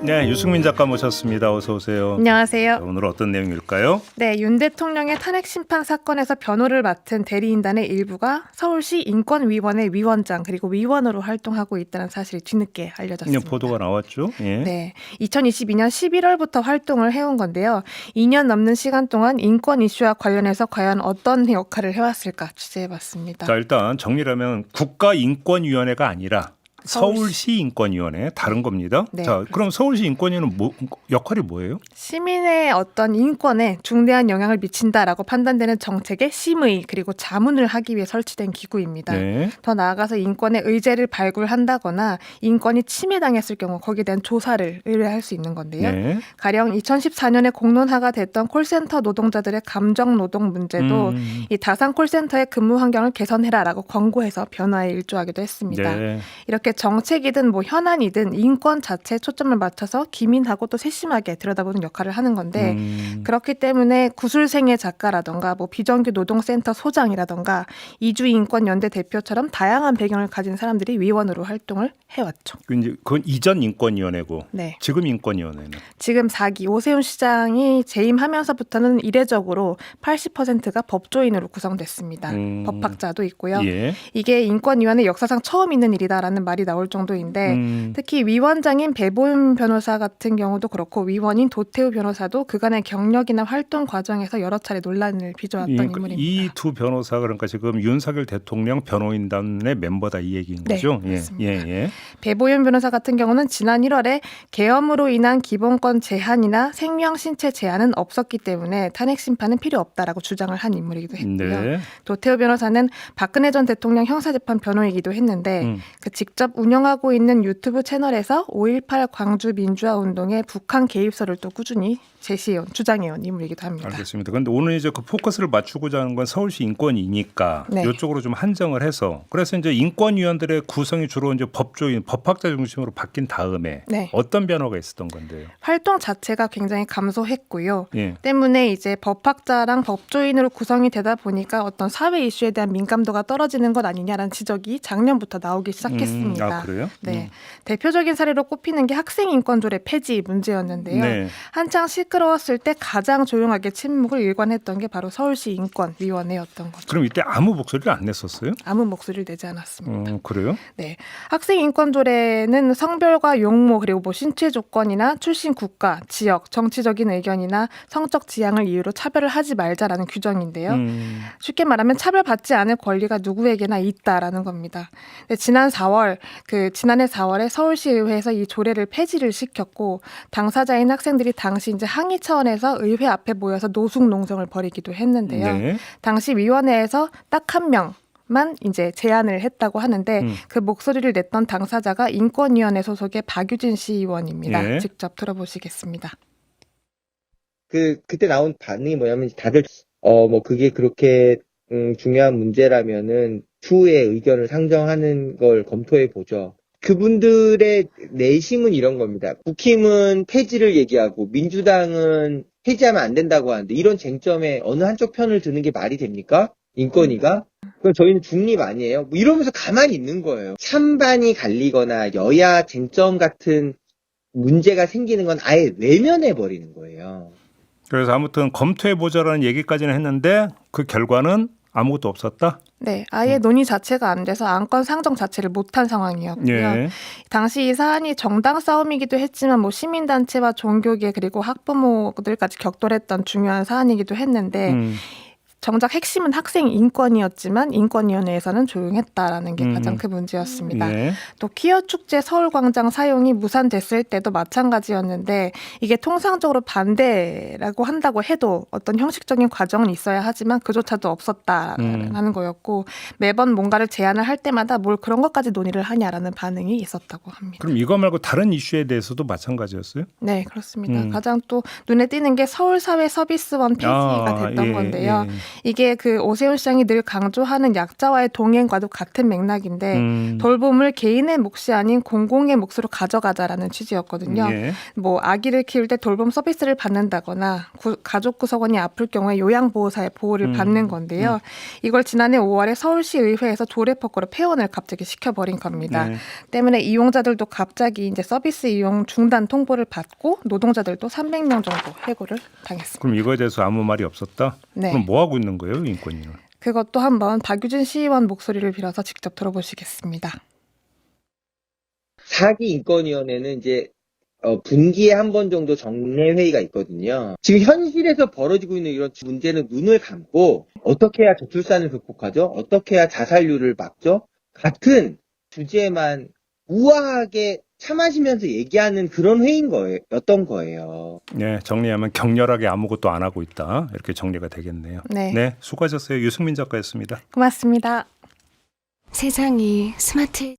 네, 유승민 작가 모셨습니다. 어서 오세요. 안녕하세요. 자, 오늘 어떤 내용일까요? 네, 윤 대통령의 탄핵 심판 사건에서 변호를 맡은 대리인단의 일부가 서울시 인권위원회 위원장 그리고 위원으로 활동하고 있다는 사실이 뒤늦게 알려졌습니다. 보도가 나왔죠. 예. 네, 2022년 11월부터 활동을 해온 건데요. 2년 넘는 시간 동안 인권 이슈와 관련해서 과연 어떤 역할을 해왔을까 취재해봤습니다. 자, 일단 정리하면 국가인권위원회가 아니라 서울시 인권위원회 다른 겁니다. 네, 자, 그럼 서울시 인권위원회는 역할이 뭐예요? 시민의 어떤 인권에 중대한 영향을 미친다라고 판단되는 정책의 심의 그리고 자문을 하기 위해 설치된 기구입니다. 네. 더 나아가서 인권의 의제를 발굴한다거나 인권이 침해당했을 경우 거기에 대한 조사를 의뢰할 수 있는 건데요. 네. 가령 2014년에 공론화가 됐던 콜센터 노동자들의 감정 노동 문제도 이 다산 콜센터의 근무 환경을 개선해라라고 권고해서 변화에 일조하기도 했습니다. 네. 이렇게 정책이든 뭐 현안이든 인권 자체에 초점을 맞춰서 기민하고 또 세심하게 들여다보는 역할을 하는 건데 그렇기 때문에 구술생의 작가라던가 뭐 비정규 노동센터 소장이라던가 이주인권연대 대표처럼 다양한 배경을 가진 사람들이 위원으로 활동을 해왔죠. 그건 이전 인권위원회고 네. 지금 인권위원회는 지금 4기 오세훈 시장이 재임하면서부터는 이례적으로 80%가 법조인으로 구성됐습니다. 법학자도 있고요. 예. 이게 인권위원회 역사상 처음 있는 일이다라는 말이 나올 정도인데 특히 위원장인 배보윤 변호사 같은 경우도 그렇고 위원인 도태우 변호사도 그간의 경력이나 활동 과정에서 여러 차례 논란을 빚어왔던 인물입니다. 이 두 변호사가 그러니까 지금 윤석열 대통령 변호인단의 멤버다 이 얘기인 네, 거죠? 맞습니다. 예. 배보윤 변호사 같은 경우는 지난 1월에 계엄으로 인한 기본권 제한이나 생명 신체 제한은 없었기 때문에 탄핵 심판은 필요 없다라고 주장을 한 인물이기도 했고요. 네. 도태우 변호사는 박근혜 전 대통령 형사재판 변호이기도 했는데 그 직접 운영하고 있는 유튜브 채널에서 5.18 광주 민주화 운동의 북한 개입설을 또 꾸준히 제시해온 주장해온 인물이기도 합니다. 알겠습니다. 그런데 오늘 이제 그 포커스를 맞추고자 하는 건 서울시 인권이니까 네. 이쪽으로 좀 한정을 해서 그래서 이제 인권위원들의 구성이 주로 이제 법조인, 법학자 중심으로 바뀐 다음에 네. 어떤 변화가 있었던 건데요? 활동 자체가 굉장히 감소했고요. 예. 때문에 이제 법학자랑 법조인으로 구성이 되다 보니까 어떤 사회 이슈에 대한 민감도가 떨어지는 것 아니냐라는 지적이 작년부터 나오기 시작했습니다. 아, 그래요? 네. 대표적인 사례로 꼽히는 게 학생 인권조례 폐지 문제였는데요. 네. 한창 시끄러웠을 때 가장 조용하게 침묵을 일관했던 게 바로 서울시 인권위원회였던 거죠. 그럼 이때 아무 목소리를 안 냈었어요? 아무 목소리를 내지 않았습니다. 그래요? 네, 학생 인권조례는 성별과 용모 그리고 뭐 신체 조건이나 출신 국가, 지역, 정치적인 의견이나 성적 지향을 이유로 차별을 하지 말자라는 규정인데요. 쉽게 말하면 차별받지 않을 권리가 누구에게나 있다라는 겁니다. 근데 지난해 4월에 서울시의회에서 이 조례를 폐지를 시켰고 당사자인 학생들이 당시 이제 항의 차원에서 의회 앞에 모여서 노숙 농성을 벌이기도 했는데요. 네. 당시 위원회에서 딱 한 명. 만 이제 제안을 했다고 하는데 그 목소리를 냈던 당사자가 인권위원회 소속의 박유진 시의원입니다. 예. 직접 들어보시겠습니다. 그때 나온 반응이 뭐냐면 다들 뭐 그게 그렇게 중요한 문제라면은 추후에 의견을 상정하는 걸 검토해 보죠. 그분들의 내심은 이런 겁니다. 국힘은 폐지를 얘기하고 민주당은 폐지하면 안 된다고 하는데 이런 쟁점에 어느 한쪽 편을 드는 게 말이 됩니까? 인권위가? 그럼 저희는 중립 아니에요? 뭐 이러면서 가만히 있는 거예요. 찬반이 갈리거나 여야 쟁점 같은 문제가 생기는 건 아예 외면해 버리는 거예요. 그래서 아무튼 검토해보자라는 얘기까지는 했는데 그 결과는 아무것도 없었다? 네, 아예 논의 자체가 안 돼서 안건 상정 자체를 못한 상황이었고요. 예. 당시 이 사안이 정당 싸움이기도 했지만 뭐 시민단체와 종교계 그리고 학부모들까지 격돌했던 중요한 사안이기도 했는데 정작 핵심은 학생 인권이었지만 인권위원회에서는 조용했다라는 게 가장 큰 문제였습니다. 네. 또 퀴어 축제 서울광장 사용이 무산됐을 때도 마찬가지였는데 이게 통상적으로 반대라고 한다고 해도 어떤 형식적인 과정은 있어야 하지만 그조차도 없었다라는 거였고 매번 뭔가를 제안을 할 때마다 뭘 그런 것까지 논의를 하냐라는 반응이 있었다고 합니다. 그럼 이거 말고 다른 이슈에 대해서도 마찬가지였어요? 네, 그렇습니다. 가장 또 눈에 띄는 게 서울사회 서비스원 폐지가 됐던 건데요. 이게 그 오세훈 시장이 늘 강조하는 약자와의 동행과도 같은 맥락인데 돌봄을 개인의 몫이 아닌 공공의 몫으로 가져가자라는 취지였거든요. 예. 뭐 아기를 키울 때 돌봄 서비스를 받는다거나 가족 구성원이 아플 경우에 요양보호사의 보호를 받는 건데요. 이걸 지난해 5월에 서울시 의회에서 조례법으로 폐원을 갑자기 시켜버린 겁니다. 네. 때문에 이용자들도 갑자기 이제 서비스 이용 중단 통보를 받고 노동자들도 300명 정도 해고를 당했습니다. 그럼 이거에 대해서 아무 말이 없었다? 네. 그럼 뭐 하고 있는 거예요, 인권위는? 그것도 한번 박유진 시의원 목소리를 빌어서 직접 들어보시겠습니다. 사기인권위원회는 이제 분기에 한 번 정도 정례 회의가 있거든요. 지금 현실에서 벌어지고 있는 이런 문제는 눈을 감고 어떻게 해야 저출산을 극복하죠? 어떻게 해야 자살률을 막죠? 같은 주제만 우아하게 차 마시면서 얘기하는 그런 회의인 였던 거예요. 네, 정리하면 격렬하게 아무것도 안 하고 있다. 이렇게 정리가 되겠네요. 네. 수고하셨어요. 유승민 작가였습니다. 고맙습니다. 세상이 스마트